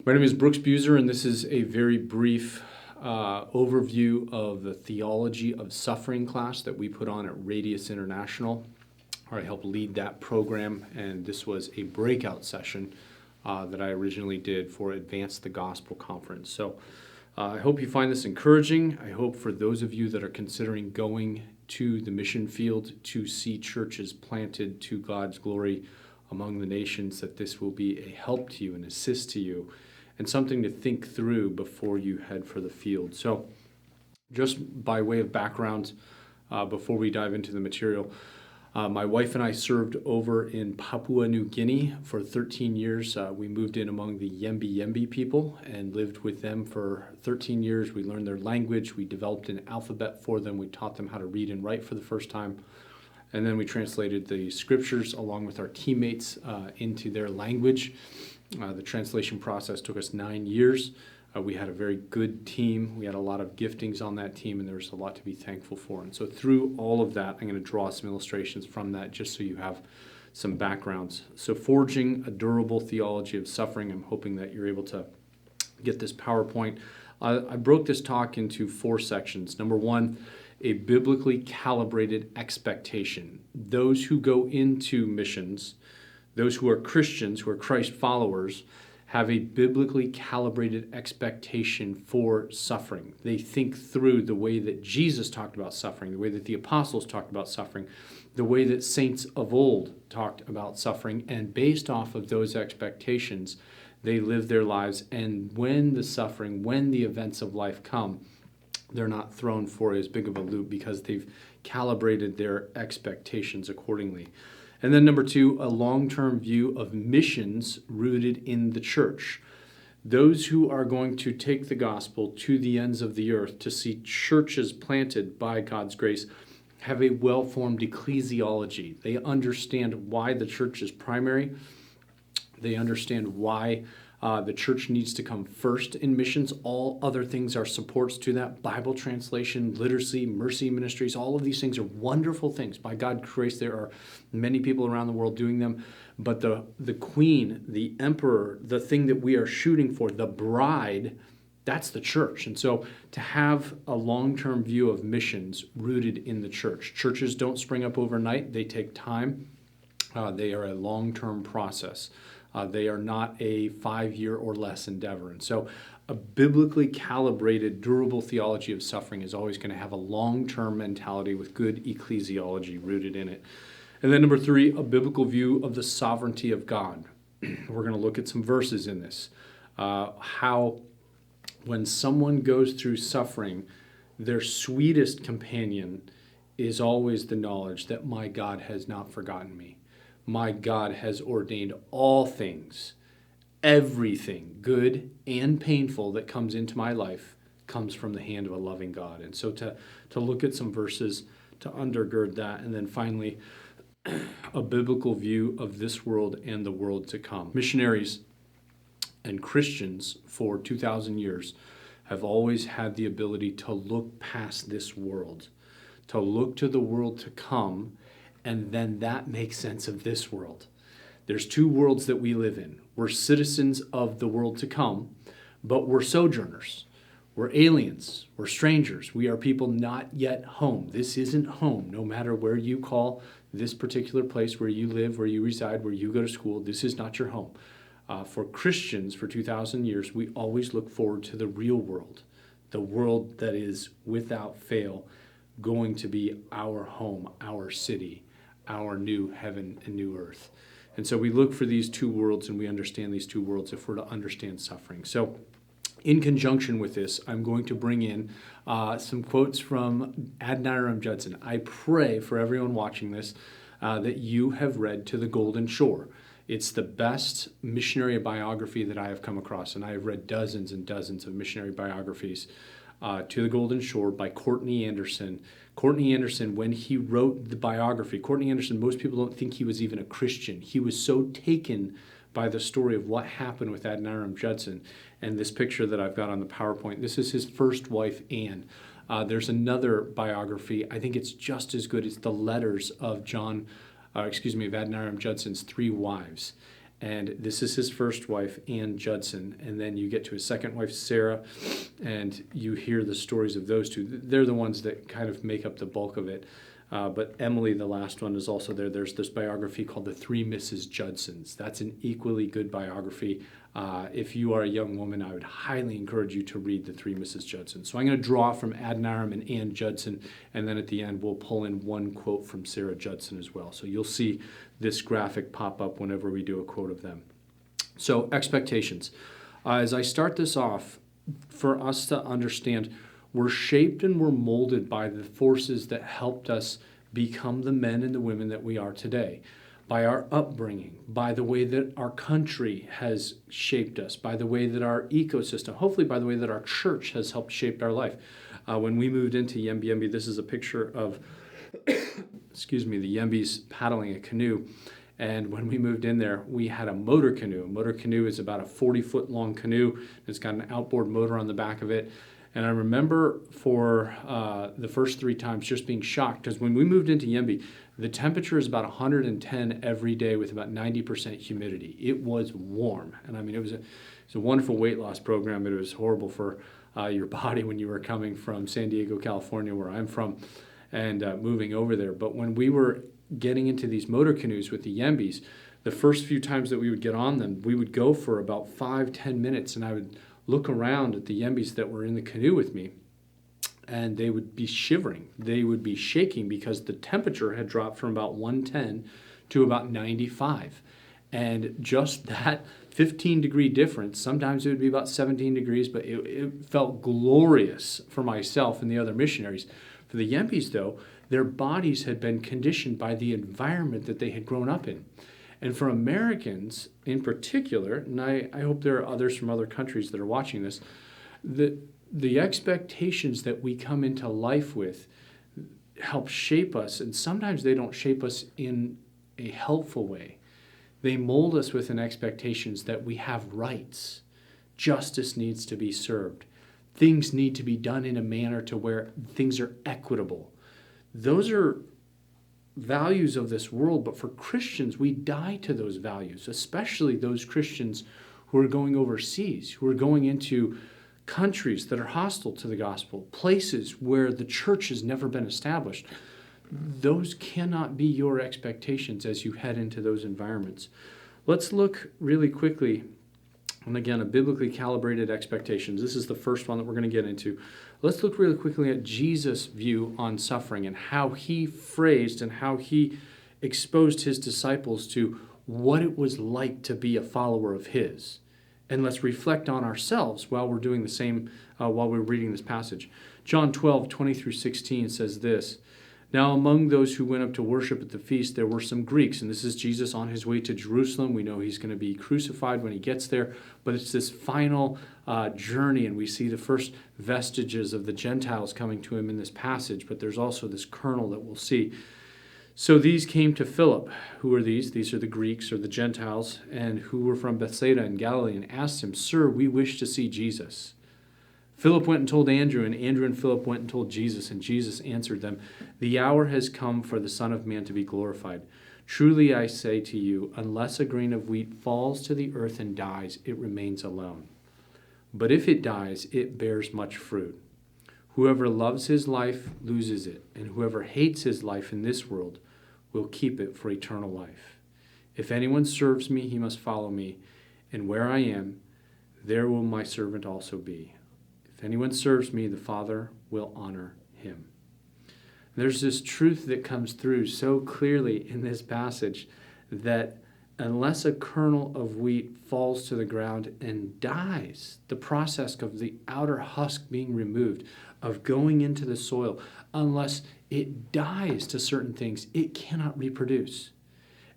My name is Brooks Buser, and this is a very brief overview of the Theology of Suffering class that we put on at Radius International. I helped lead that program, and this was a breakout session that I originally did for Advance the Gospel Conference. So I hope you find this encouraging. I hope for those of you that are considering going to the mission field to see churches planted to God's glory among the nations, that this will be a help to you and assist to you and something to think through before you head for the field. So just by way of background, before we dive into the material, my wife and I served over in Papua New Guinea for 13 years. We moved in among the Yembi Yembi people and lived with them for 13 years. We learned their language. We developed an alphabet for them. We taught them how to read and write for the first time. And then we translated the scriptures along with our teammates into their language. The translation process took us 9 years. We had a very good team. We had a lot of giftings on that team, and there was a lot to be thankful for. And so through all of that, I'm going to draw some illustrations from that just so you have some backgrounds. So forging a durable theology of suffering. I'm hoping that you're able to get this PowerPoint. I broke this talk into 4 sections. Number 1, a biblically calibrated expectation. Those who go into missions, those who are Christians, who are Christ followers, have a biblically calibrated expectation for suffering. They think through the way that Jesus talked about suffering, the way that the apostles talked about suffering, the way that saints of old talked about suffering, and based off of those expectations, they live their lives. And when the suffering, when the events of life come, they're not thrown for as big of a loop because they've calibrated their expectations accordingly. And then number 2, a long-term view of missions rooted in the church. Those who are going to take the gospel to the ends of the earth to see churches planted by God's grace have a well-formed ecclesiology. They understand why the church is primary. They understand why the church needs to come first in missions. All other things are supports to that. Bible translation, literacy, mercy ministries, all of these things are wonderful things. By God's grace, there are many people around the world doing them. But the queen, the emperor, the thing that we are shooting for, the bride, that's the church. And so to have a long-term view of missions rooted in the church. Churches don't spring up overnight. They take time. They are a long-term process. They are not a 5-year or less endeavor. And so a biblically calibrated, durable theology of suffering is always going to have a long-term mentality with good ecclesiology rooted in it. And then number 3, a biblical view of the sovereignty of God. We're going to look at some verses in this. How when someone goes through suffering, their sweetest companion is always the knowledge that my God has not forgotten me. My God has ordained all things, everything good and painful that comes into my life comes from the hand of a loving God. And so to look at some verses to undergird that, and then finally, a biblical view of this world and the world to come. Missionaries and Christians for 2,000 years have always had the ability to look past this world, to look to the world to come, and then that makes sense of this world. There's 2 worlds that we live in. We're citizens of the world to come, but we're sojourners. We're aliens. We're strangers. We are people not yet home. This isn't home, no matter where you call this particular place where you live, where you reside, where you go to school. This is not your home. For Christians, for 2,000 years, we always look forward to the real world, the world that is without fail going to be our home, our city, our new heaven and new earth. And so we look for these 2 worlds, and we understand these 2 worlds if we're to understand suffering. So in conjunction with this, I'm going to bring in some quotes from Adoniram Judson. I pray for everyone watching this that you have read To the Golden Shore. It's the best missionary biography that I have come across, and I have read dozens and dozens of missionary biographies. To the Golden Shore by Courtney Anderson. Courtney Anderson, when he wrote the biography, Courtney Anderson, most people don't think he was even a Christian. He was so taken by the story of what happened with Adoniram Judson. And this picture that I've got on the PowerPoint, this is his first wife, Anne. There's another biography. I think it's just as good. It's the letters of Adoniram Judson's 3 wives. And this is his first wife, Ann Judson. And then you get to his second wife, Sarah, and you hear the stories of those two. They're the ones that kind of make up the bulk of it. But Emily, the last one, is also there. There's this biography called The Three Mrs. Judsons. That's an equally good biography. If you are a young woman, I would highly encourage you to read The Three Mrs. Judson. So I'm going to draw from Adoniram and Ann Judson, and then at the end we'll pull in one quote from Sarah Judson as well. So you'll see this graphic pop up whenever we do a quote of them. So expectations. As I start this off, for us to understand, we're shaped and we're molded by the forces that helped us become the men and the women that we are today. By our upbringing, by the way that our country has shaped us, by the way that our ecosystem, hopefully by the way that our church has helped shape our life. When we moved into Yembi Yembi, this is a picture of, excuse me, the Yembis paddling a canoe. And when we moved in there, we had a motor canoe. A motor canoe is about a 40-foot long canoe. It's got an outboard motor on the back of it. And I remember for the first 3 times just being shocked, because when we moved into Yembi, the temperature is about 110 every day with about 90% humidity. It was warm. And I mean, it was a wonderful weight loss program, but it was horrible for your body when you were coming from San Diego, California, where I'm from, and moving over there. But when we were getting into these motor canoes with the Yembis, the first few times that we would get on them, we would go for about 5-10 minutes, and I would look around at the Yembis that were in the canoe with me, and they would be shivering. They would be shaking because the temperature had dropped from about 110 to about 95. And just that 15-degree difference, sometimes it would be about 17 degrees, but it felt glorious for myself and the other missionaries. For the Yembis, though, their bodies had been conditioned by the environment that they had grown up in. And for Americans in particular, and I hope there are others from other countries that are watching this, the expectations that we come into life with help shape us, and sometimes they don't shape us in a helpful way. They mold us with an expectations that we have rights. Justice needs to be served. Things need to be done in a manner to where things are equitable. Those are values of this world, but for Christians, we die to those values, especially those Christians who are going overseas, who are going into countries that are hostile to the gospel, places where the church has never been established. Those cannot be your expectations as you head into those environments. Let's look really quickly, and again, a biblically calibrated expectations. This is the first one that we're going to get into. Let's look really quickly at Jesus' view on suffering and how he phrased and how he exposed his disciples to what it was like to be a follower of his. And let's reflect on ourselves while we're doing the same, while we're reading this passage. John 12:20-16 says this, "Now among those who went up to worship at the feast, there were some Greeks." And this is Jesus on his way to Jerusalem. We know he's going to be crucified when he gets there, but it's this final journey, and we see the first vestiges of the Gentiles coming to him in this passage, but there's also this kernel that we'll see. "So these came to Philip." Who are these? These are the Greeks or the Gentiles, and who were from Bethsaida in Galilee, and asked him, "Sir, we wish to see Jesus." Philip went and told Andrew, and Andrew and Philip went and told Jesus, and Jesus answered them, "The hour has come for the Son of Man to be glorified. Truly I say to you, unless a grain of wheat falls to the earth and dies, it remains alone. But if it dies, it bears much fruit. Whoever loves his life loses it, and whoever hates his life in this world will keep it for eternal life. If anyone serves me, he must follow me, and where I am, there will my servant also be. If anyone serves me, the Father will honor him." There's this truth that comes through so clearly in this passage that unless a kernel of wheat falls to the ground and dies, the process of the outer husk being removed, of going into the soil, unless it dies to certain things, it cannot reproduce.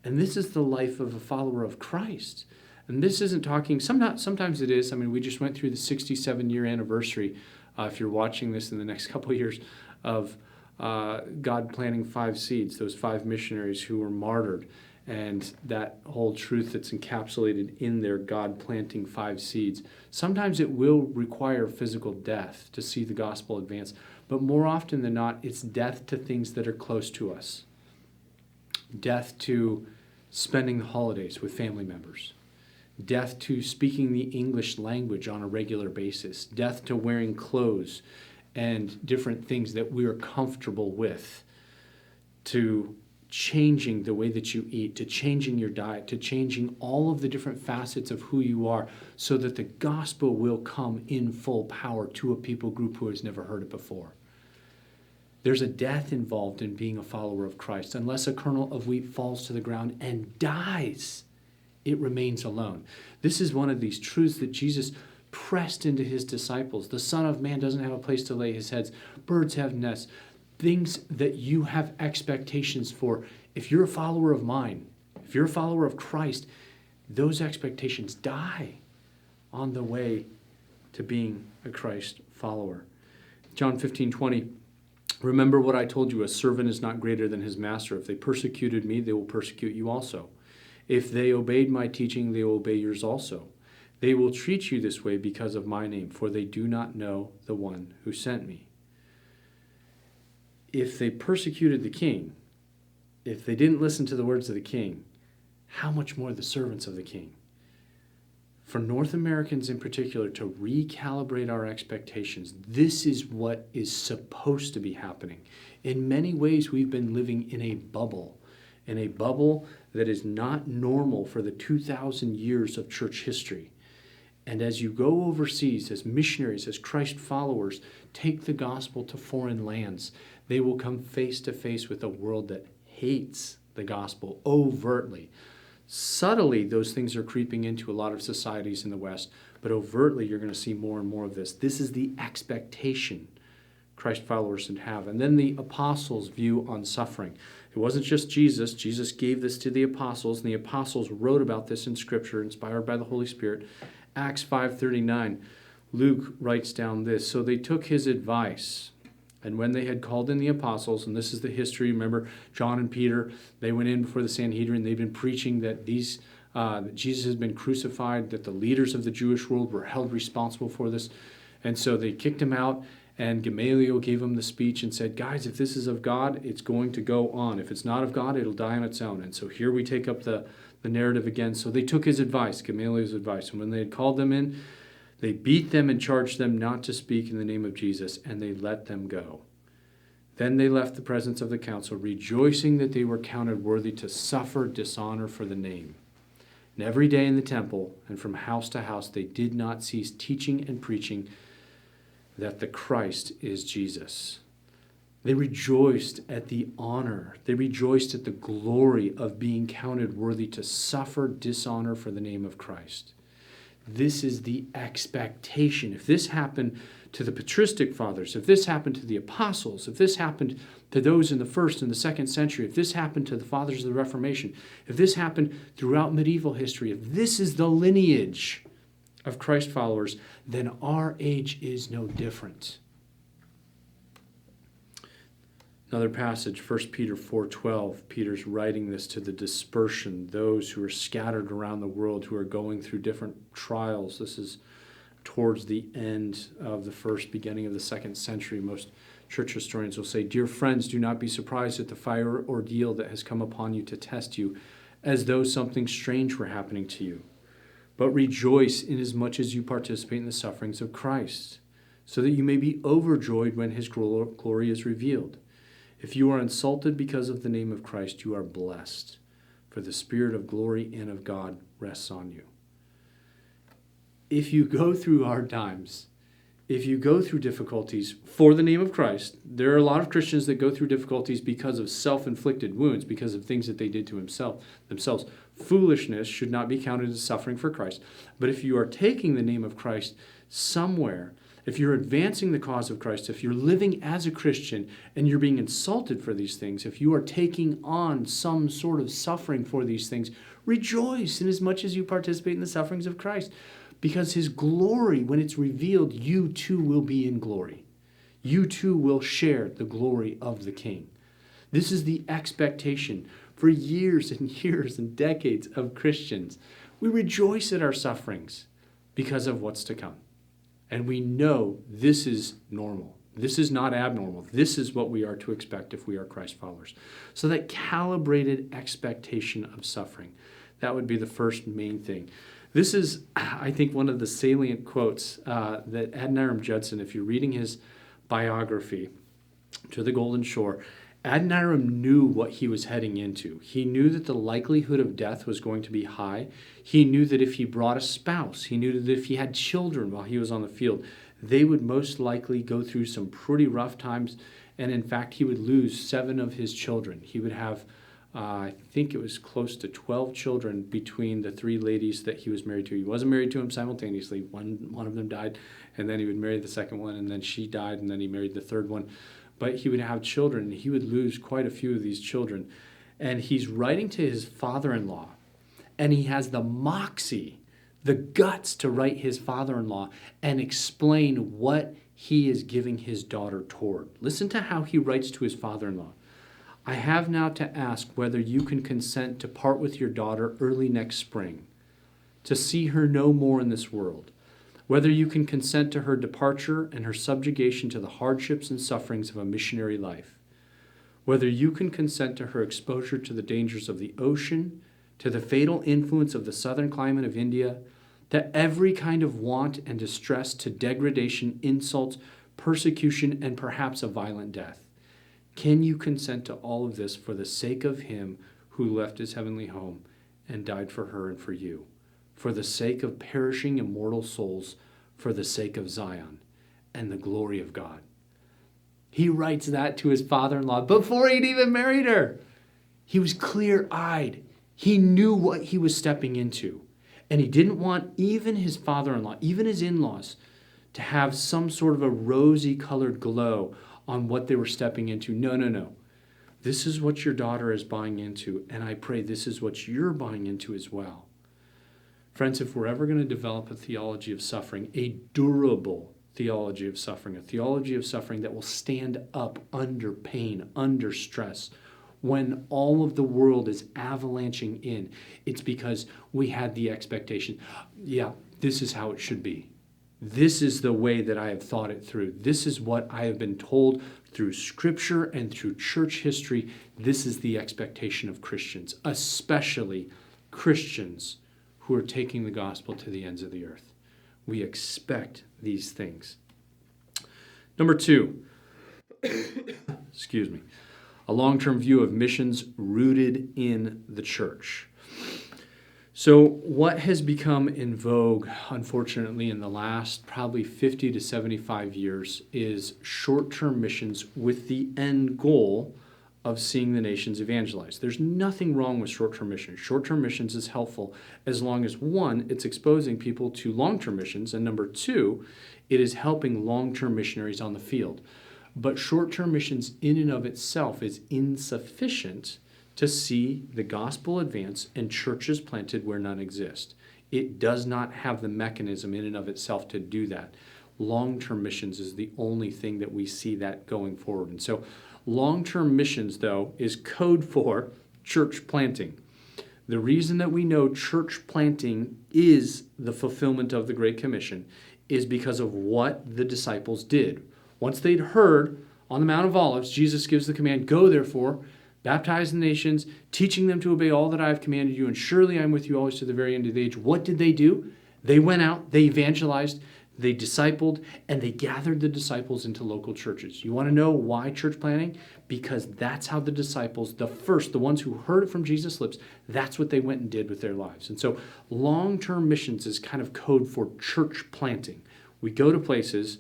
And this is the life of a follower of Christ. And this isn't talking, sometimes it is. I mean, we just went through the 67-year anniversary, if you're watching this in the next couple of years, of God planting 5 seeds, those 5 missionaries who were martyred, and that whole truth that's encapsulated in there, God planting 5 seeds. Sometimes it will require physical death to see the gospel advance, but more often than not, it's death to things that are close to us. Death to spending the holidays with family members. death to speaking the English language on a regular basis, death to wearing clothes and different things that we are comfortable with, to changing the way that you eat, to changing your diet, to changing all of the different facets of who you are so that the gospel will come in full power to a people group who has never heard it before. There's a death involved in being a follower of Christ. Unless a kernel of wheat falls to the ground and dies, it remains alone. This is one of these truths that Jesus pressed into his disciples. The Son of Man doesn't have a place to lay his heads. Birds have nests. Things that you have expectations for. If you're a follower of mine, if you're a follower of Christ, those expectations die on the way to being a Christ follower. John 15:20, remember what I told you, a servant is not greater than his master. If they persecuted me, they will persecute you also. If they obeyed my teaching, they will obey yours also. They will treat you this way because of my name, for they do not know the one who sent me. If they persecuted the king, if they didn't listen to the words of the king, how much more the servants of the king? For North Americans in particular, to recalibrate our expectations, this is what is supposed to be happening. In many ways, we've been living in a bubble that is not normal for the 2,000 years of church history. And as you go overseas, as missionaries, as Christ followers, take the gospel to foreign lands, they will come face to face with a world that hates the gospel overtly. Subtly, those things are creeping into a lot of societies in the West, but overtly, you're going to see more and more of this. This is the expectation Christ followers should have. And then the apostles' view on suffering. It wasn't just Jesus. Jesus gave this to the apostles, and the apostles wrote about this in Scripture, inspired by the Holy Spirit. Acts 5:39, Luke writes down this, so they took his advice, and when they had called in the apostles, and this is the history, remember John and Peter, they went in before the Sanhedrin, they've been preaching that that Jesus has been crucified, that the leaders of the Jewish world were held responsible for this, and so they kicked him out, and Gamaliel gave him the speech and said, guys, if this is of God, it's going to go on. If it's not of God, it'll die on its own. And so here we take up the narrative again. So they took his advice, Gamaliel's advice. And when they had called them in, they beat them and charged them not to speak in the name of Jesus, and they let them go. Then they left the presence of the council, rejoicing that they were counted worthy to suffer dishonor for the name. And every day in the temple and from house to house, they did not cease teaching and preaching that the Christ is Jesus. They rejoiced at the honor. They rejoiced at the glory of being counted worthy to suffer dishonor for the name of Christ. This is the expectation. If this happened to the patristic fathers, if this happened to the apostles, if this happened to those in the 1st and the 2nd century, if this happened to the fathers of the Reformation, if this happened throughout medieval history, if this is the lineage of Christ followers, then our age is no different. Another passage, 1 Peter 4:12, Peter's writing this to the dispersion, those who are scattered around the world, who are going through different trials. This is towards the end of the first, beginning of the 2nd century. Most church historians will say, dear friends, do not be surprised at the fire ordeal that has come upon you to test you, as though something strange were happening to you. But rejoice inasmuch as you participate in the sufferings of Christ, so that you may be overjoyed when his glory is revealed. If you are insulted because of the name of Christ, you are blessed, for the Spirit of glory and of God rests on you. If you go through hard times, if you go through difficulties for the name of Christ, there are a lot of Christians that go through difficulties because of self-inflicted wounds, because of things that they did to themselves. Foolishness should not be counted as suffering for Christ. But if you are taking the name of Christ somewhere, if you're advancing the cause of Christ, if you're living as a Christian and you're being insulted for these things, if you are taking on some sort of suffering for these things, rejoice inasmuch as you participate in the sufferings of Christ. Because his glory, when it's revealed, you too will be in glory. You too will share the glory of the King. This is the expectation for years and years and decades of Christians. We rejoice at our sufferings because of what's to come. And we know this is normal. This is not abnormal. This is what we are to expect if we are Christ followers. So that calibrated expectation of suffering, that would be the first main thing. This is, I think, one of the salient quotes that Adoniram Judson, if you're reading his biography, To the Golden Shore, Adoniram knew what he was heading into. He knew that the likelihood of death was going to be high. He knew that if he brought a spouse, he knew that if he had children while he was on the field, they would most likely go through some pretty rough times. And in fact, he would lose 7 of his children. He would have, I think it was close to 12 children between the 3 ladies that he was married to. He wasn't married to them simultaneously. One of them died, and then he would marry the second one, and then she died, and then he married the third one. But he would have children, and he would lose quite a few of these children. And he's writing to his father-in-law, and he has the moxie, the guts to write his father-in-law and explain what he is giving his daughter toward. Listen to how he writes to his father-in-law. I have now to ask whether you can consent to part with your daughter early next spring, to see her no more in this world, whether you can consent to her departure and her subjugation to the hardships and sufferings of a missionary life, whether you can consent to her exposure to the dangers of the ocean, to the fatal influence of the southern climate of India, to every kind of want and distress, to degradation, insults, persecution, and perhaps a violent death. Can you consent to all of this for the sake of him who left his heavenly home and died for her and for you, for the sake of perishing immortal souls, for the sake of Zion and the glory of God? He writes that to his father-in-law before he'd even married her. He was clear-eyed. He knew what he was stepping into. And he didn't want even his father-in-law, even his in-laws, to have some sort of a rosy-colored glow on what they were stepping into. No, no, no. This is what your daughter is buying into, and I pray this is what you're buying into as well. Friends, if we're ever going to develop a theology of suffering, a durable theology of suffering, a theology of suffering that will stand up under pain, under stress, when all of the world is avalanching in, it's because we had the expectation, yeah, this is how it should be. This is the way that I have thought it through. This is what I have been told through Scripture and through church history. This is the expectation of Christians, especially Christians who are taking the gospel to the ends of the earth. We expect these things. Number 2, excuse me, a long-term view of missions rooted in the church. So what has become in vogue, unfortunately, in the last probably 50 to 75 years is short-term missions with the end goal of seeing the nations evangelized. There's nothing wrong with short-term missions. Short-term missions is helpful as long as, 1, it's exposing people to long-term missions, and number 2, it is helping long-term missionaries on the field. But short-term missions in and of itself is insufficient to see the gospel advance and churches planted where none exist. It does not have the mechanism in and of itself to do that. Long-term missions is the only thing that we see that going forward. And so long-term missions, though, is code for church planting. The reason that we know church planting is the fulfillment of the Great Commission is because of what the disciples did. Once they'd heard on the Mount of Olives, Jesus gives the command, go therefore, baptize the nations, teaching them to obey all that I have commanded you, and surely I am with you always to the very end of the age. What did they do? They went out, they evangelized, they discipled, and they gathered the disciples into local churches. You want to know why church planting? Because that's how the disciples, the ones who heard it from Jesus' lips, that's what they went and did with their lives. And so long-term missions is kind of code for church planting. We go to places,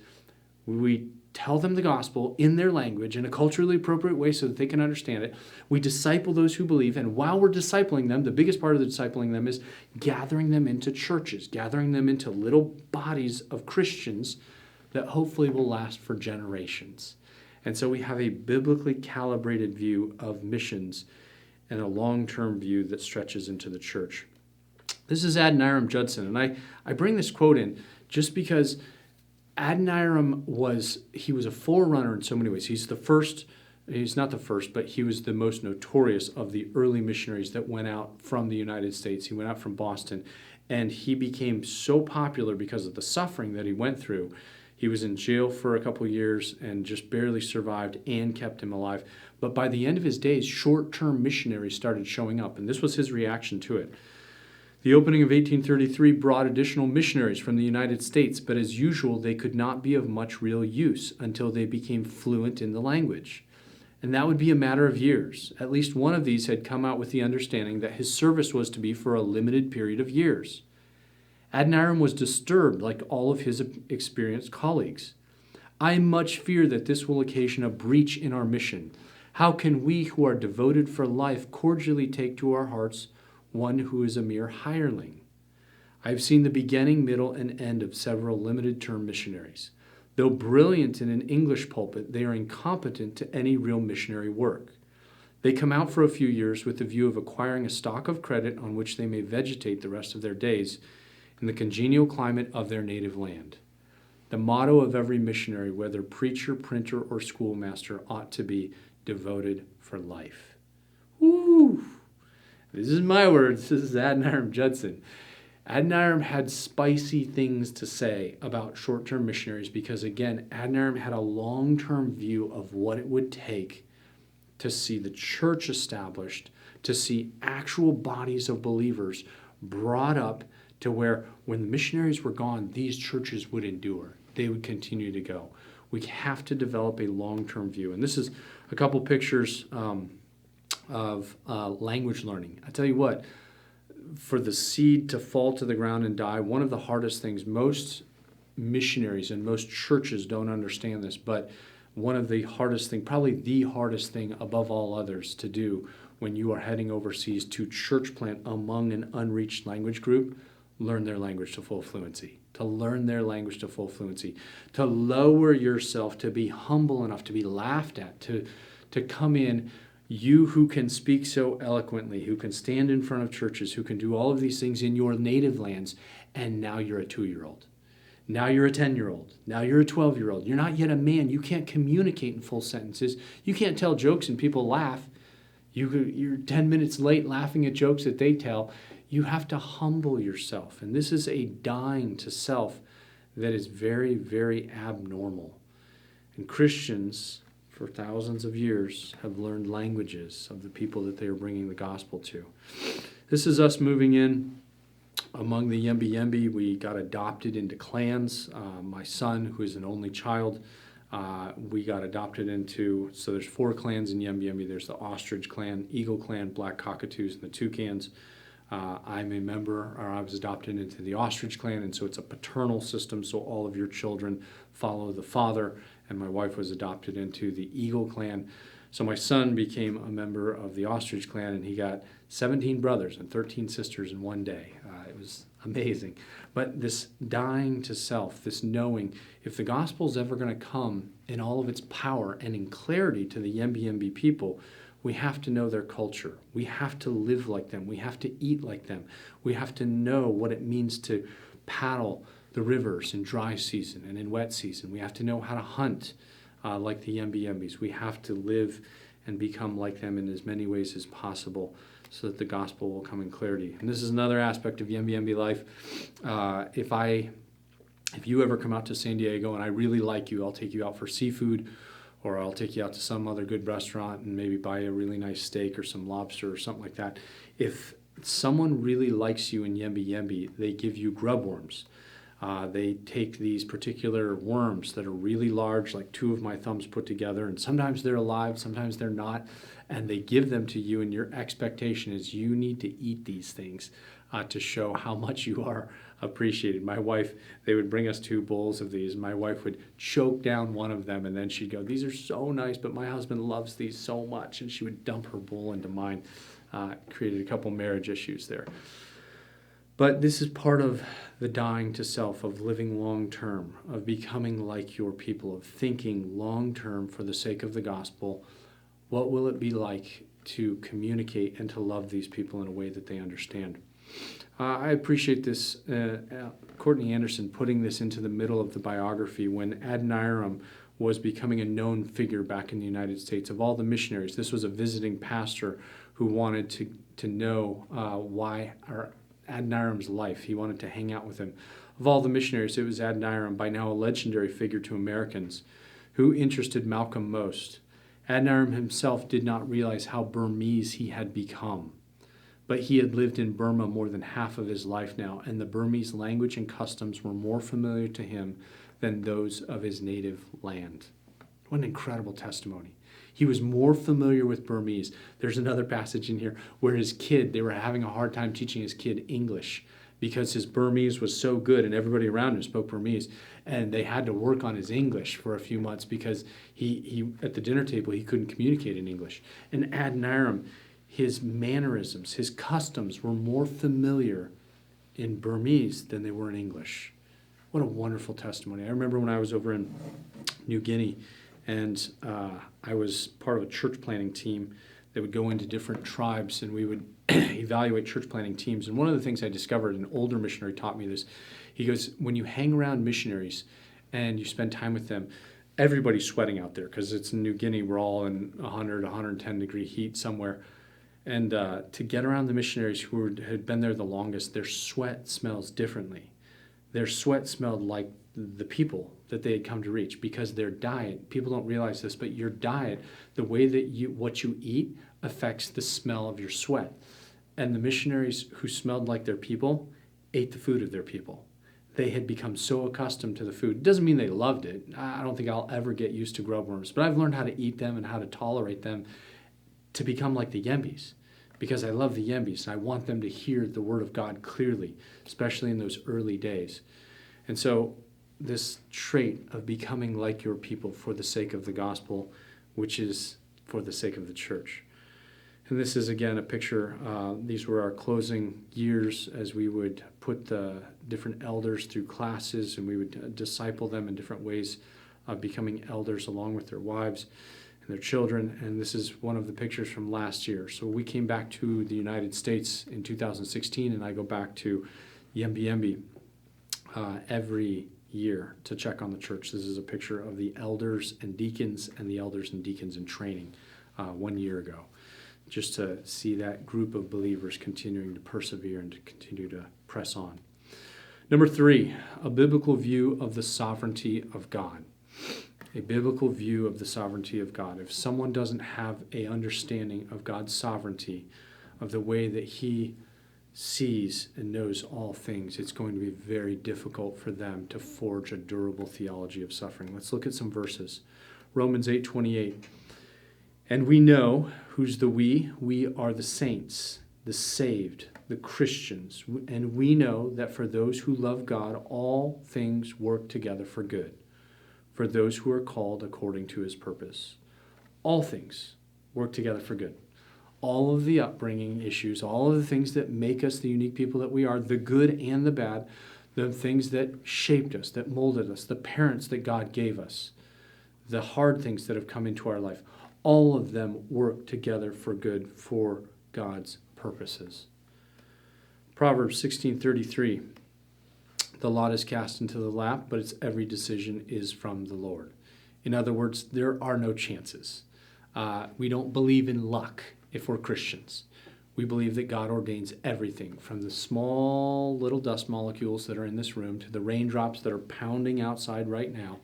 we tell them the gospel in their language in a culturally appropriate way so that they can understand it. We disciple those who believe, and while we're discipling them, the biggest part of the discipling them is gathering them into churches, gathering them into little bodies of Christians that hopefully will last for generations. And so we have a biblically calibrated view of missions and a long-term view that stretches into the church. This is Adoniram Judson, and I bring this quote in just because Adoniram was a forerunner in so many ways. He's not the first, but he was the most notorious of the early missionaries that went out from the United States. He went out from Boston, and he became so popular because of the suffering that he went through. He was in jail for a couple years and just barely survived and kept him alive. But by the end of his days, short-term missionaries started showing up, and this was his reaction to it. The opening of 1833 brought additional missionaries from the United States, but as usual, they could not be of much real use until they became fluent in the language. And that would be a matter of years. At least one of these had come out with the understanding that his service was to be for a limited period of years. Adoniram was disturbed like all of his experienced colleagues. I much fear that this will occasion a breach in our mission. How can we who are devoted for life cordially take to our hearts one who is a mere hireling? I have seen the beginning, middle, and end of several limited-term missionaries. Though brilliant in an English pulpit, they are incompetent to any real missionary work. They come out for a few years with the view of acquiring a stock of credit on which they may vegetate the rest of their days in the congenial climate of their native land. The motto of every missionary, whether preacher, printer, or schoolmaster, ought to be devoted for life. Woo! This is my words. This is Adoniram Judson. Adoniram had spicy things to say about short-term missionaries because, again, Adoniram had a long-term view of what it would take to see the church established, to see actual bodies of believers brought up to where when the missionaries were gone, these churches would endure. They would continue to go. We have to develop a long-term view. And this is a couple pictures of language learning. I tell you what, for the seed to fall to the ground and die, one of the hardest things, most missionaries and most churches don't understand this, but one of the hardest thing, probably the hardest thing above all others to do when you are heading overseas to church plant among an unreached language group, learn their language to full fluency. To learn their language to full fluency. To lower yourself, to be humble enough to be laughed at, to come in. You who can speak so eloquently, who can stand in front of churches, who can do all of these things in your native lands, and now you're a 2-year-old. Now you're a 10-year-old. Now you're a 12-year-old. You're not yet a man. You can't communicate in full sentences. You can't tell jokes and people laugh. You're 10 minutes late laughing at jokes that they tell. You have to humble yourself. And this is a dying to self that is very, very abnormal. And Christians, for thousands of years, have learned languages of the people that they are bringing the gospel to. This is us moving in among the Yembi Yembi. We got adopted into clans. My son, who is an only child, we got adopted into, so there's 4 clans in Yembi Yembi. There's the ostrich clan, eagle clan, black cockatoos, and the toucans. I'm a member, or I was adopted into the ostrich clan, and so it's a paternal system, so all of your children follow the father, and my wife was adopted into the eagle clan. So my son became a member of the ostrich clan, and he got 17 brothers and 13 sisters in one day. It was amazing. But this dying to self, this knowing, if the gospel is ever going to come in all of its power and in clarity to the Yembi Yembi people, we have to know their culture. We have to live like them. We have to eat like them. We have to know what it means to paddle the rivers in dry season and in wet season. We have to know how to hunt like the Yembi Yembis. We have to live and become like them in as many ways as possible so that the gospel will come in clarity. And this is another aspect of Yembi Yembi life. If you ever come out to San Diego and I really like you, I'll take you out for seafood, or I'll take you out to some other good restaurant and maybe buy a really nice steak or some lobster or something like that. If someone really likes you in Yembi Yembi, they give you grub worms. They take these particular worms that are really large, like 2 of my thumbs put together, and sometimes they're alive, sometimes they're not, and they give them to you, and your expectation is you need to eat these things to show how much you are appreciated. My wife, they would bring us 2 bowls of these. My wife would choke down one of them, and then she'd go, "These are so nice, but my husband loves these so much," and she would dump her bowl into mine. Created a couple marriage issues there. But this is part of the dying to self, of living long term, of becoming like your people, of thinking long term for the sake of the gospel. What will it be like to communicate and to love these people in a way that they understand? I appreciate this, Courtney Anderson putting this into the middle of the biography when Adoniram was becoming a known figure back in the United States. Of all the missionaries, this was a visiting pastor who wanted to know why Adoniram's life. He wanted to hang out with him. Of all the missionaries, it was Adoniram, by now a legendary figure to Americans, who interested Malcolm most. Adoniram himself did not realize how Burmese he had become. But he had lived in Burma more than half of his life now, and the Burmese language and customs were more familiar to him than those of his native land. What an incredible testimony. He was more familiar with Burmese. There's another passage in here where they were having a hard time teaching his kid English because his Burmese was so good and everybody around him spoke Burmese. And they had to work on his English for a few months because he at the dinner table, he couldn't communicate in English. And Adoniram, his mannerisms, his customs were more familiar in Burmese than they were in English. What a wonderful testimony. I remember when I was over in New Guinea, and I was part of a church planting team that would go into different tribes, and we would evaluate church planting teams. And one of the things I discovered, an older missionary taught me this. He goes, when you hang around missionaries and you spend time with them, everybody's sweating out there because it's in New Guinea. We're all in 100, 110 degree heat somewhere. And to get around the missionaries who had been there the longest, their sweat smells differently. Their sweat smelled like the people that they had come to reach, because their diet, people don't realize this, but your diet, the way that what you eat affects the smell of your sweat. And the missionaries who smelled like their people ate the food of their people. They had become so accustomed to the food. It doesn't mean they loved it. I don't think I'll ever get used to grub worms, but I've learned how to eat them and how to tolerate them to become like the Yembis, because I love the Yembis and I want them to hear the word of God clearly, especially in those early days. And so this trait of becoming like your people for the sake of the gospel, which is for the sake of the church. And this is, again, a picture. These were our closing years as we would put the different elders through classes, and we would disciple them in different ways of becoming elders along with their wives and their children. And this is one of the pictures from last year. So we came back to the United States in 2016, and I go back to Yembi Yembi every year to check on the church. This is a picture of the elders and deacons and the elders and deacons in training 1 year ago, just to see that group of believers continuing to persevere and to continue to press on. Number 3, a biblical view of the sovereignty of God. A biblical view of the sovereignty of God. If someone doesn't have an understanding of God's sovereignty, of the way that he sees and knows all things, it's going to be very difficult for them to forge a durable theology of suffering. Let's look at some verses. Romans 8:28. And we know, who's the we? We are the saints, the saved, the Christians. And we know that for those who love God, all things work together for good, for those who are called according to his purpose. All things work together for good. All of the upbringing issues, all of the things that make us the unique people that we are, the good and the bad, the things that shaped us, that molded us, the parents that God gave us, the hard things that have come into our life, all of them work together for good for God's purposes. Proverbs 16:33, the lot is cast into the lap, but its every decision is from the Lord. In other words, there are no chances. We don't believe in luck if we're Christians. We believe that God ordains everything, from the small little dust molecules that are in this room to the raindrops that are pounding outside right now,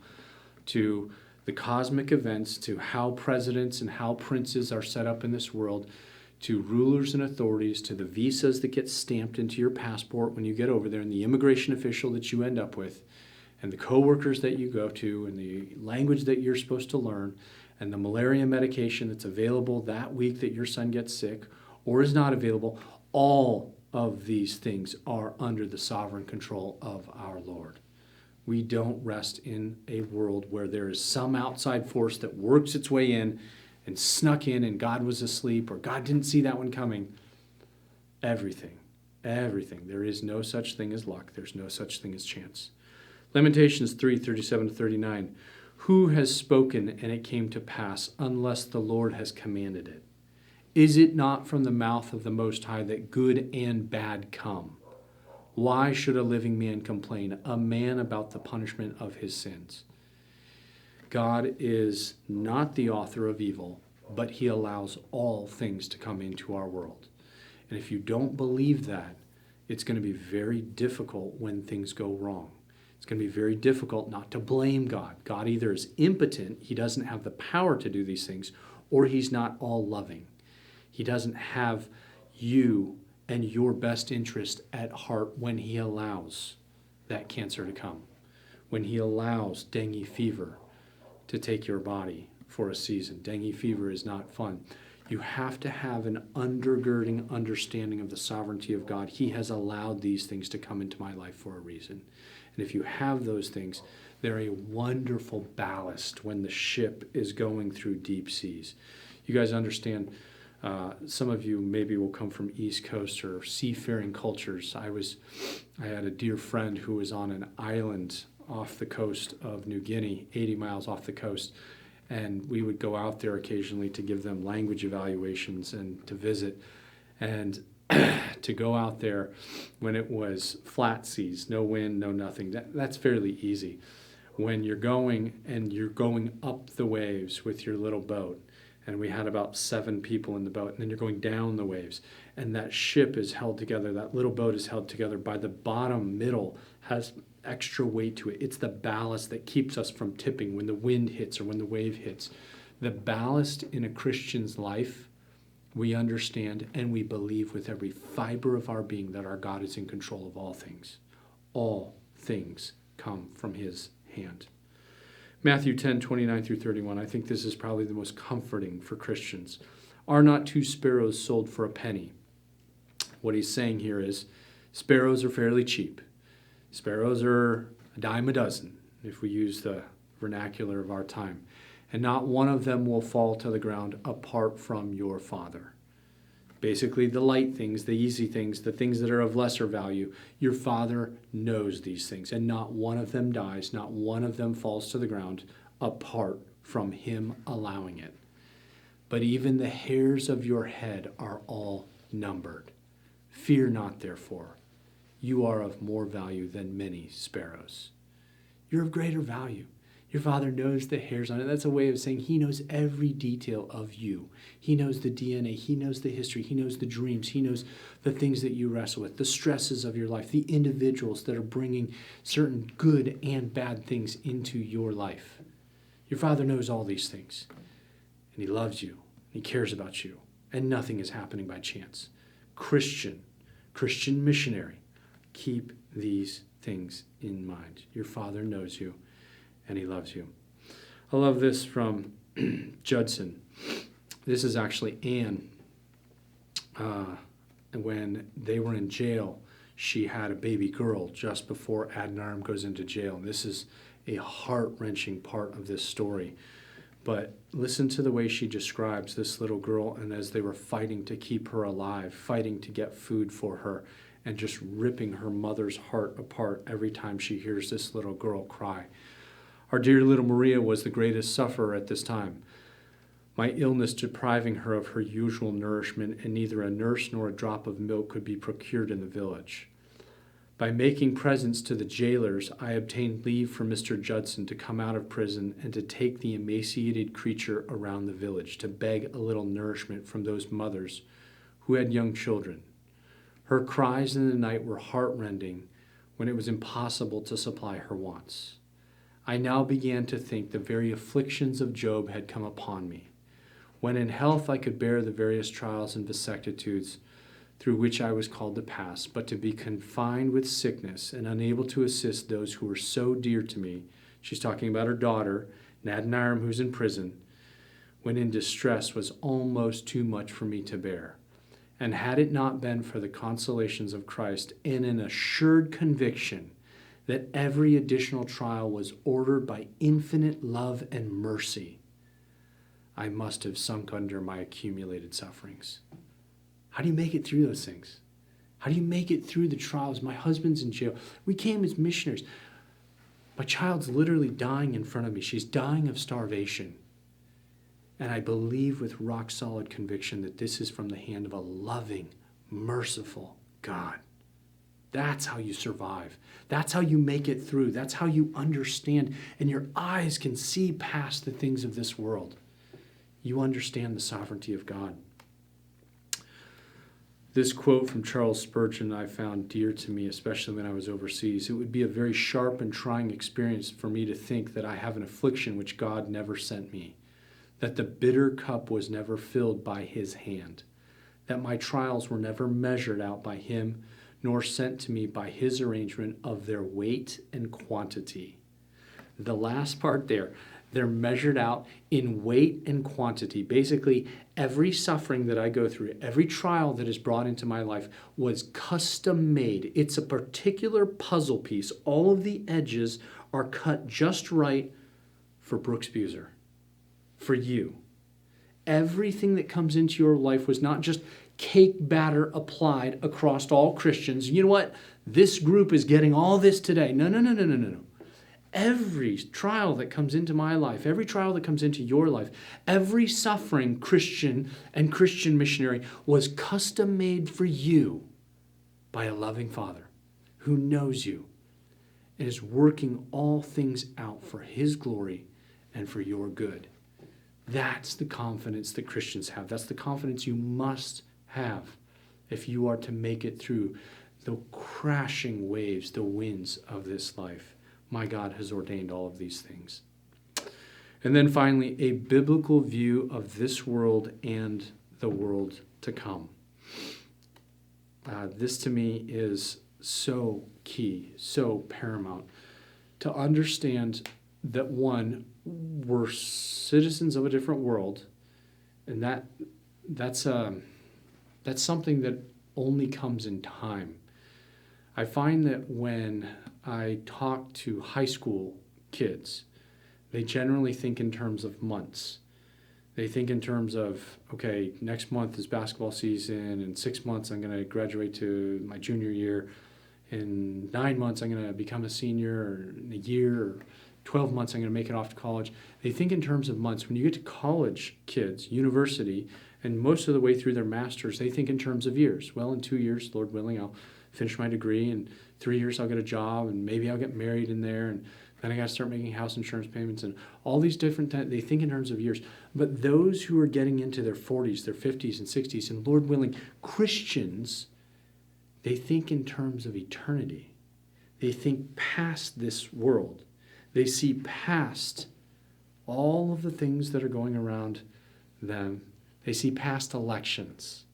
to the cosmic events, to how presidents and how princes are set up in this world, to rulers and authorities, to the visas that get stamped into your passport when you get over there, and the immigration official that you end up with, and the coworkers that you go to, and the language that you're supposed to learn, and the malaria medication that's available that week that your son gets sick or is not available. All of these things are under the sovereign control of our Lord. We don't rest in a world where there is some outside force that works its way in and snuck in and God was asleep or God didn't see that one coming. Everything. There is no such thing as luck. There's no such thing as chance. Lamentations 3:37-39. Who has spoken and it came to pass unless the Lord has commanded it? Is it not from the mouth of the Most High that good and bad come? Why should a living man complain, a man about the punishment of his sins? God is not the author of evil, but he allows all things to come into our world. And if you don't believe that, it's going to be very difficult when things go wrong. It's going to be very difficult not to blame God. God either is impotent, he doesn't have the power to do these things, or he's not all loving. He doesn't have you and your best interest at heart when he allows that cancer to come, when he allows dengue fever to take your body for a season. Dengue fever is not fun. You have to have an undergirding understanding of the sovereignty of God. He has allowed these things to come into my life for a reason. And if you have those things, they're a wonderful ballast when the ship is going through deep seas. You guys understand, some of you maybe will come from East Coast or seafaring cultures. I had a dear friend who was on an island off the coast of New Guinea, 80 miles off the coast, and we would go out there occasionally to give them language evaluations and to visit. And to go out there when it was flat seas, no wind, no nothing, that's fairly easy. When you're going up the waves with your little boat, and we had about 7 people in the boat, and then you're going down the waves, and that ship is held together, that little boat is held together by the bottom middle, has extra weight to it. It's the ballast that keeps us from tipping when the wind hits or when the wave hits. The ballast in a Christian's life, we understand and we believe with every fiber of our being that our God is in control of all things. All things come from his hand. Matthew 10:29 through 31. I think this is probably the most comforting for Christians. Are not 2 sparrows sold for a penny? What he's saying here is sparrows are fairly cheap. Sparrows are a dime a dozen, if we use the vernacular of our time. And not one of them will fall to the ground apart from your Father. Basically, the light things, the easy things, the things that are of lesser value, your Father knows these things. And not one of them dies, not one of them falls to the ground apart from him allowing it. But even the hairs of your head are all numbered. Fear not, therefore. You are of more value than many sparrows. You're of greater value. Your Father knows the hairs on it. That's a way of saying he knows every detail of you. He knows the DNA. He knows the history. He knows the dreams. He knows the things that you wrestle with, the stresses of your life, the individuals that are bringing certain good and bad things into your life. Your Father knows all these things, and he loves you. He cares about you, and nothing is happening by chance. Christian missionary, keep these things in mind. Your Father knows you, and he loves you. I love this from Judson. This is actually Anne. When they were in jail, she had a baby girl just before Adoniram goes into jail. And this is a heart-wrenching part of this story. But listen to the way she describes this little girl, and as they were fighting to keep her alive, fighting to get food for her, and just ripping her mother's heart apart every time she hears this little girl cry. Our dear little Maria was the greatest sufferer at this time, my illness depriving her of her usual nourishment, and neither a nurse nor a drop of milk could be procured in the village. By making presents to the jailers, I obtained leave from Mr. Judson to come out of prison and to take the emaciated creature around the village to beg a little nourishment from those mothers who had young children. Her cries in the night were heartrending when it was impossible to supply her wants. I now began to think the very afflictions of Job had come upon me. When in health I could bear the various trials and vicissitudes through which I was called to pass, but to be confined with sickness and unable to assist those who were so dear to me, she's talking about her daughter, Adoniram, who's in prison, when in distress was almost too much for me to bear. And had it not been for the consolations of Christ and an assured conviction that every additional trial was ordered by infinite love and mercy, I must have sunk under my accumulated sufferings. How do you make it through those things? How do you make it through the trials? My husband's in jail. We came as missionaries. My child's literally dying in front of me. She's dying of starvation. And I believe with rock solid conviction that this is from the hand of a loving, merciful God. That's how you survive. That's how you make it through. That's how you understand. And your eyes can see past the things of this world. You understand the sovereignty of God. This quote from Charles Spurgeon I found dear to me, especially when I was overseas. It would be a very sharp and trying experience for me to think that I have an affliction which God never sent me, that the bitter cup was never filled by his hand, that my trials were never measured out by him, nor sent to me by his arrangement of their weight and quantity. The last part there, they're measured out in weight and quantity. Basically, every suffering that I go through, every trial that is brought into my life was custom made. It's a particular puzzle piece. All of the edges are cut just right for Brooks Buser, for you. Everything that comes into your life was not just cake batter applied across all Christians. You know what? This group is getting all this today. No. Every trial that comes into my life, every trial that comes into your life, every suffering Christian and Christian missionary was custom made for you by a loving Father who knows you and is working all things out for his glory and for your good. That's the confidence that Christians have. That's the confidence you must have if you are to make it through the crashing waves, the winds of this life. My God has ordained all of these things. And then finally, a biblical view of this world and the world to come. This to me is so key, so paramount to understand that one, we're citizens of a different world, and that's something that only comes in time. I find that when I talk to high school kids, they generally think in terms of months. They think in terms of, okay, next month is basketball season, in 6 months I'm going to graduate to my junior year, in 9 months I'm going to become a senior, or in a year, or 12 months I'm going to make it off to college. They think in terms of months. When you get to college kids, university, and most of the way through their masters, they think in terms of years. Well, in 2 years, Lord willing, I'll finish my degree. In 3 years, I'll get a job, and maybe I'll get married in there, and then I got to start making house insurance payments, and all these different they think in terms of years. But those who are getting into their 40s, their 50s, and 60s, and Lord willing, Christians, they think in terms of eternity. They think past this world. They see past all of the things that are going around them. They see past elections.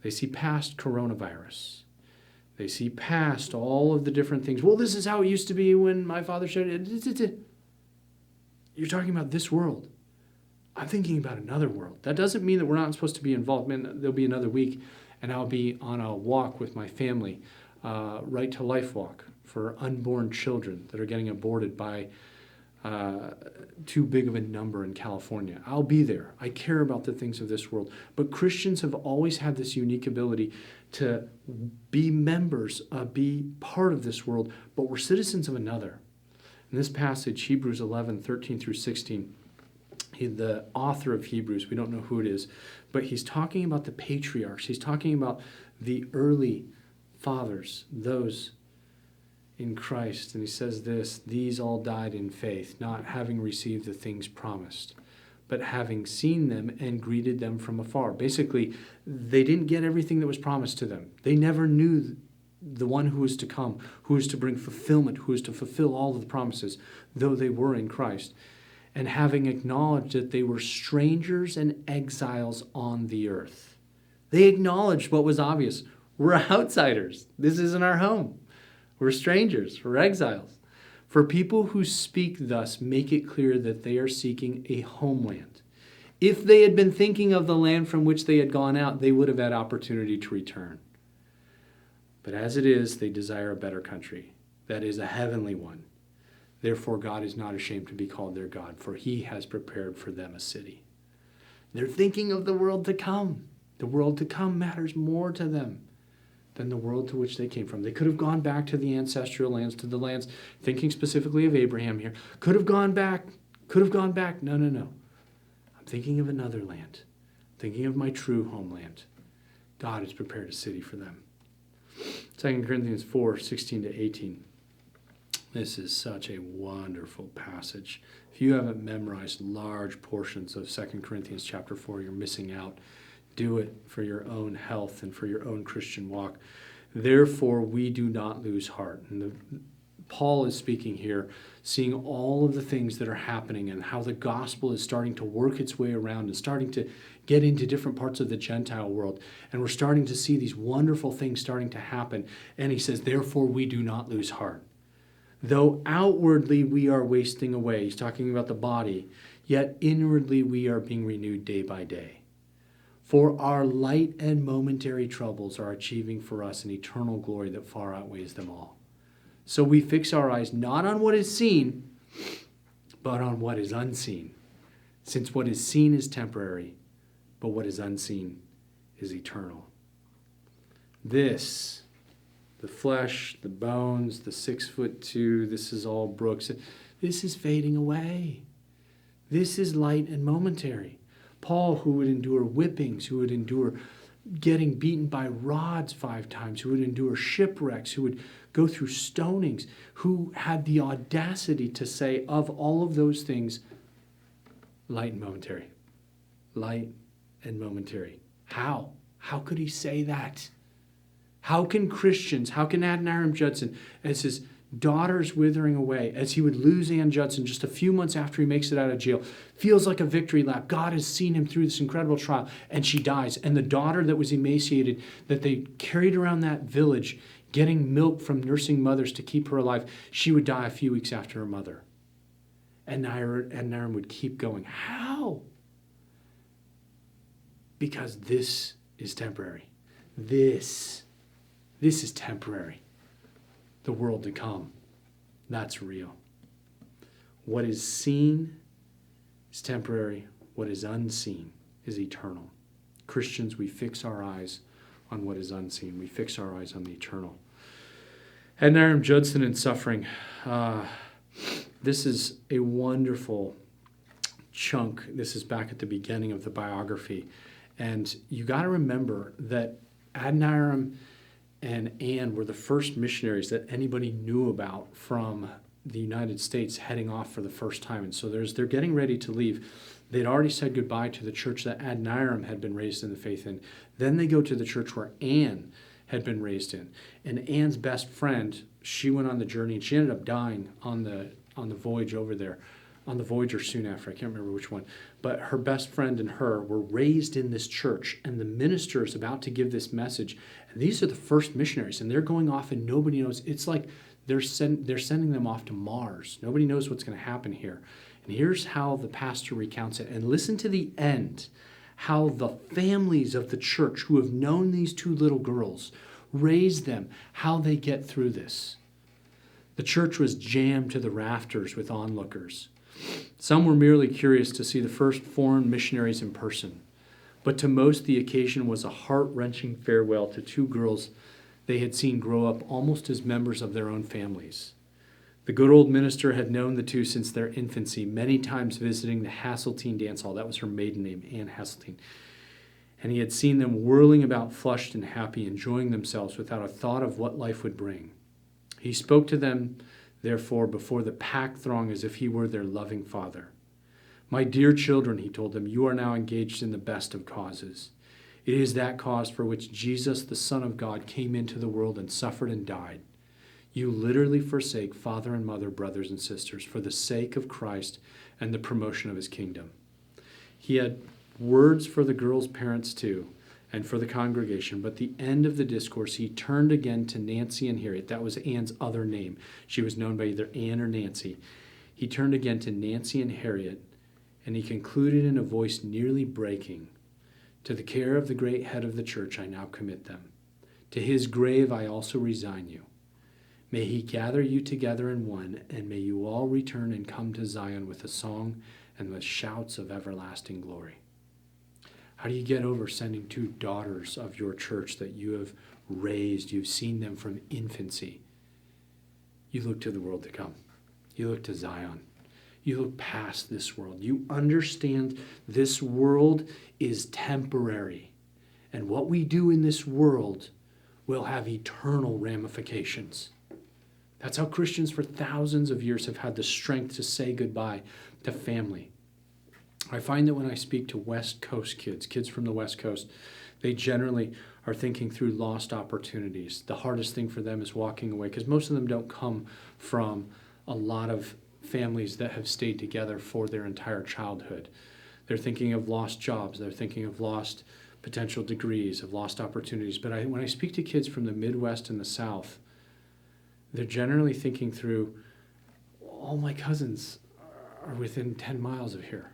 They see past coronavirus. They see past all of the different things. Well, this is how it used to be when my father said it. You're talking about this world. I'm thinking about another world. That doesn't mean that we're not supposed to be involved. Man, there'll be another week, and I'll be on a walk with my family, Right to Life walk for unborn children that are getting aborted by too big of a number in California. I'll be there. I care about the things of this world. But Christians have always had this unique ability to be members, be part of this world, but we're citizens of another. In this passage, Hebrews 11, 13 through 16, the author of Hebrews, we don't know who it is, but he's talking about the patriarchs. He's talking about the early fathers, those in Christ. And he says this, these all died in faith, not having received the things promised, but having seen them and greeted them from afar. Basically, they didn't get everything that was promised to them. They never knew the one who was to come, who was to bring fulfillment, who was to fulfill all of the promises, though they were in Christ. And having acknowledged that they were strangers and exiles on the earth. They acknowledged what was obvious. We're outsiders. This isn't our home. We're strangers. We're exiles. For people who speak thus make it clear that they are seeking a homeland. If they had been thinking of the land from which they had gone out, they would have had opportunity to return. But as it is, they desire a better country, that is, a heavenly one. Therefore, God is not ashamed to be called their God, for he has prepared for them a city. They're thinking of the world to come. The world to come matters more to them than the world to which they came from. They could have gone back to the ancestral lands, to the lands, thinking specifically of Abraham here. Could have gone back. No. I'm thinking of another land. Thinking of my true homeland. God has prepared a city for them. 2 Corinthians 4, 16 to 18. This is such a wonderful passage. If you haven't memorized large portions of 2 Corinthians chapter 4, you're missing out. Do it for your own health and for your own Christian walk. Therefore, we do not lose heart. And the Paul is speaking here, seeing all of the things that are happening and how the gospel is starting to work its way around and starting to get into different parts of the Gentile world. And we're starting to see these wonderful things starting to happen. And he says, therefore we do not lose heart. Though outwardly we are wasting away, he's talking about the body, yet inwardly we are being renewed day by day. For our light and momentary troubles are achieving for us an eternal glory that far outweighs them all. So we fix our eyes not on what is seen, but on what is unseen. Since what is seen is temporary, but what is unseen is eternal. This, the flesh, the bones, the 6'2", this is all Brooks. This is fading away. This is light and momentary. Paul, who would endure whippings, who would endure getting beaten by rods 5 times, who would endure shipwrecks, who would go through stonings, who had the audacity to say of all of those things, light and momentary. Light and momentary. How? How could he say that? How can Christians, how can Adoniram Judson, as his daughter's withering away, as he would lose Ann Judson just a few months after he makes it out of jail, feels like a victory lap. God has seen him through this incredible trial, and she dies. And the daughter that was emaciated, that they carried around that village, getting milk from nursing mothers to keep her alive, she would die a few weeks after her mother. And Adoniram would keep going. How? Because this is temporary. This is temporary. The world to come, that's real. What is seen is temporary. What is unseen is eternal. Christians, we fix our eyes on what is unseen. We fix our eyes on the eternal. Adoniram Judson and suffering. This is a wonderful chunk. This is back at the beginning of the biography. And you got to remember that Adoniram and Anne were the first missionaries that anybody knew about from the United States heading off for the first time. And so they're getting ready to leave. They'd already said goodbye to the church that Adoniram had been raised in the faith in. Then they go to the church where Anne had been raised in. And Anne's best friend, she went on the journey, and she ended up dying on the voyage over there, on the voyage or soon after, I can't remember which one. But her best friend and her were raised in this church, and the minister is about to give this message. And these are the first missionaries, and they're going off, and nobody knows. It's like they're sending them off to Mars. Nobody knows what's going to happen here. And here's how the pastor recounts it. And listen to the end, how the families of the church who have known these 2 little girls, raised them, how they get through this. The church was jammed to the rafters with onlookers. Some were merely curious to see the first foreign missionaries in person, but to most the occasion was a heart-wrenching farewell to 2 girls they had seen grow up almost as members of their own families. The good old minister had known the 2 since their infancy, many times visiting the Hasseltine dance hall. That was her maiden name, Anne Hasseltine. And he had seen them whirling about flushed and happy, enjoying themselves without a thought of what life would bring. He spoke to them, therefore, before the packed throng as if he were their loving father. My dear children, he told them, you are now engaged in the best of causes. It is that cause for which Jesus, the Son of God, came into the world and suffered and died. You literally forsake father and mother, brothers and sisters, for the sake of Christ and the promotion of his kingdom. He had words for the girls' parents too, and for the congregation, but at the end of the discourse, he turned again to Nancy and Harriet. That was Anne's other name. She was known by either Anne or Nancy. He turned again to Nancy and Harriet, and he concluded in a voice nearly breaking, to the care of the great head of the church I now commit them. To his grave I also resign you. May he gather you together in one, and may you all return and come to Zion with a song and with shouts of everlasting glory. How do you get over sending 2 daughters of your church that you have raised? You've seen them from infancy. You look to the world to come. You look to Zion. You look past this world. You understand this world is temporary. And what we do in this world will have eternal ramifications. That's how Christians for thousands of years have had the strength to say goodbye to family. I find that when I speak to West Coast kids from the West Coast, they generally are thinking through lost opportunities. The hardest thing for them is walking away, because most of them don't come from a lot of families that have stayed together for their entire childhood. They're thinking of lost jobs. They're thinking of lost potential degrees, of lost opportunities. But when I speak to kids from the Midwest and the South, they're generally thinking through, all my cousins are within 10 miles of here.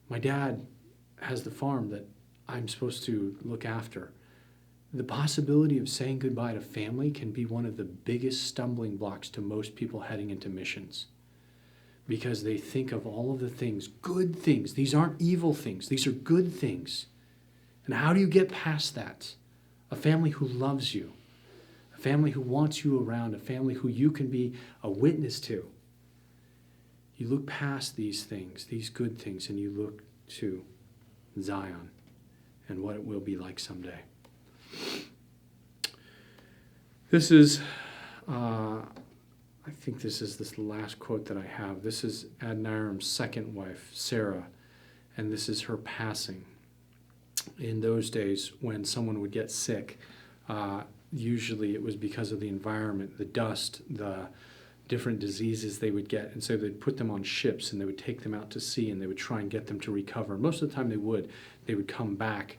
My dad has the farm that I'm supposed to look after. The possibility of saying goodbye to family can be one of the biggest stumbling blocks to most people heading into missions, because they think of all of the things, good things. These aren't evil things. These are good things. And how do you get past that? A family who loves you, a family who wants you around, a family who you can be a witness to. You look past these things, these good things, and you look to Zion and what it will be like someday. This is, I think this is the last quote that I have. This is Adoniram's second wife, Sarah, and this is her passing. In those days, when someone would get sick, usually it was because of the environment, the dust, the different diseases they would get. And so they'd put them on ships and they would take them out to sea and they would try and get them to recover. Most of the time they would come back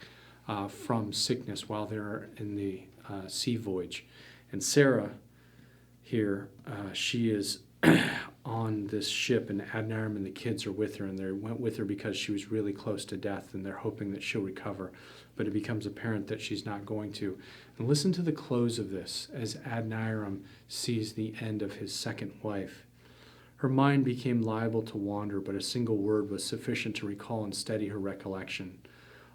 from sickness while they're in the sea voyage. And Sarah here, she is on this ship, and Adoniram and the kids are with her, and they went with her because she was really close to death, and they're hoping that she'll recover. But it becomes apparent that she's not going to. And listen to the close of this as Adoniram sees the end of his second wife. Her mind became liable to wander, but a single word was sufficient to recall and steady her recollection.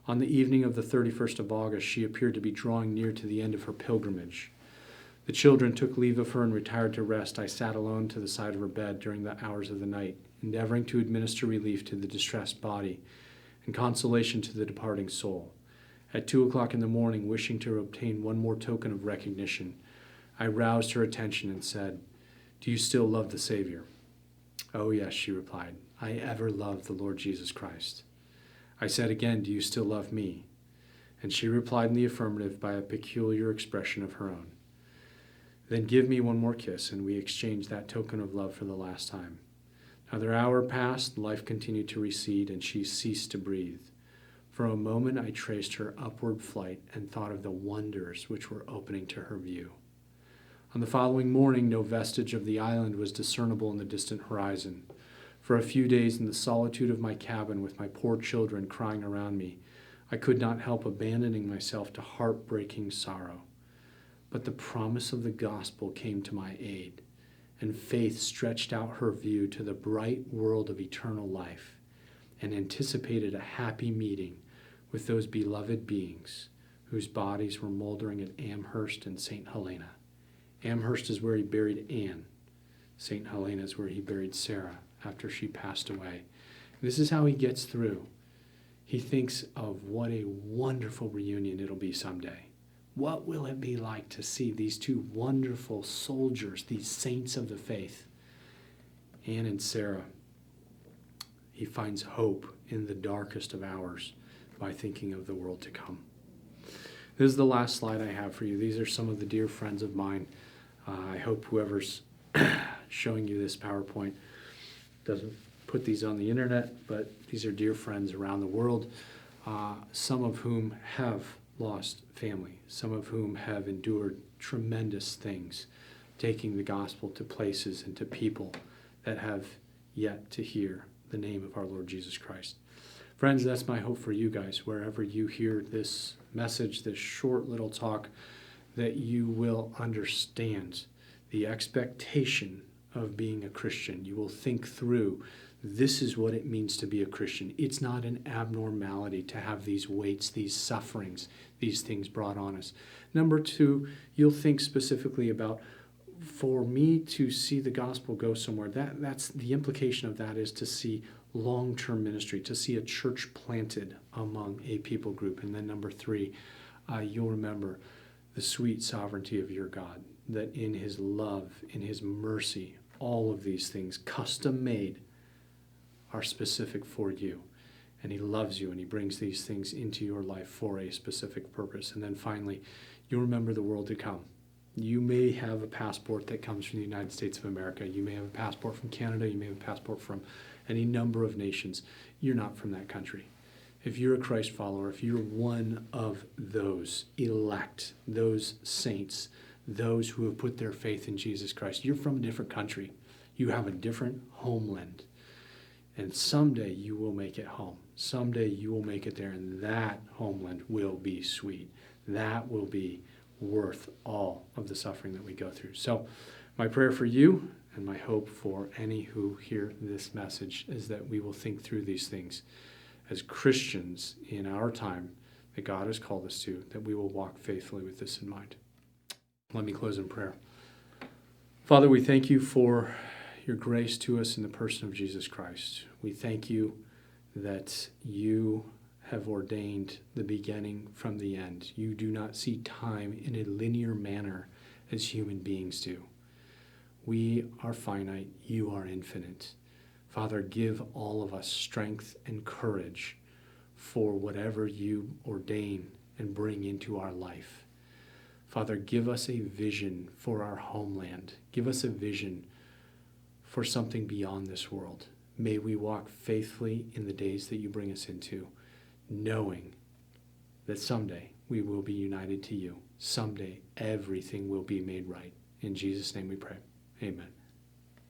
On the evening of the 31st of August, she appeared to be drawing near to the end of her pilgrimage. The children took leave of her and retired to rest. I sat alone to the side of her bed during the hours of the night, endeavoring to administer relief to the distressed body and consolation to the departing soul. At 2 o'clock in the morning, wishing to obtain one more token of recognition, I roused her attention and said, "Do you still love the Savior?" "Oh, yes," she replied. "I ever loved the Lord Jesus Christ." I said again, "Do you still love me?" And she replied in the affirmative by a peculiar expression of her own. "Then give me one more kiss," and we exchanged that token of love for the last time. Another hour passed, life continued to recede, and she ceased to breathe. For a moment I traced her upward flight and thought of the wonders which were opening to her view. On the following morning, no vestige of the island was discernible in the distant horizon. For a few days, in the solitude of my cabin with my poor children crying around me, I could not help abandoning myself to heartbreaking sorrow. But the promise of the gospel came to my aid, and faith stretched out her view to the bright world of eternal life and anticipated a happy meeting with those beloved beings whose bodies were moldering at Amherst and St. Helena. Amherst is where he buried Anne. St. Helena is where he buried Sarah after she passed away. This is how he gets through. He thinks of what a wonderful reunion it'll be someday. What will it be like to see these two wonderful soldiers, these saints of the faith, Anne and Sarah? He finds hope in the darkest of hours by thinking of the world to come. This is the last slide I have for you. These are some of the dear friends of mine. I hope whoever's showing you this PowerPoint doesn't put these on the internet, but these are dear friends around the world, some of whom have lost family, some of whom have endured tremendous things, taking the gospel to places and to people that have yet to hear the name of our Lord Jesus Christ. Friends, that's my hope for you guys, wherever you hear this message, this short little talk, that you will understand the expectation of being a Christian. You will think through, this is what it means to be a Christian. It's not an abnormality to have these weights, these sufferings, these things brought on us. Number two, you'll think specifically about, for me to see the gospel go somewhere, that's the implication of that is to see long-term ministry, to see a church planted among a people group. And then number three, you'll remember the sweet sovereignty of your God, that in his love, in his mercy, all of these things, custom made, are specific for you. and he loves you, and he brings these things into your life for a specific purpose. And then finally, you remember the world to come. You may have a passport that comes from the United States of America. You may have a passport from Canada. You may have a passport from any number of nations. You're not from that country. If you're a Christ follower, if you're one of those elect, those saints, those who have put their faith in Jesus Christ, you're from a different country. You have a different homeland. And someday you will make it home. Someday you will make it there, and that homeland will be sweet. That will be worth all of the suffering that we go through. So my prayer for you and my hope for any who hear this message is that we will think through these things as Christians in our time that God has called us to, that we will walk faithfully with this in mind. Let me close in prayer. Father, we thank you for your grace to us in the person of Jesus Christ. We thank you that you have ordained the beginning from the end. You do not see time in a linear manner as human beings do. We are finite. You are infinite. Father, give all of us strength and courage for whatever you ordain and bring into our life. Father, give us a vision for our homeland. Give us a vision for something beyond this world. May we walk faithfully in the days that you bring us into, knowing that someday we will be united to you. Someday everything will be made right. In Jesus' name we pray. Amen.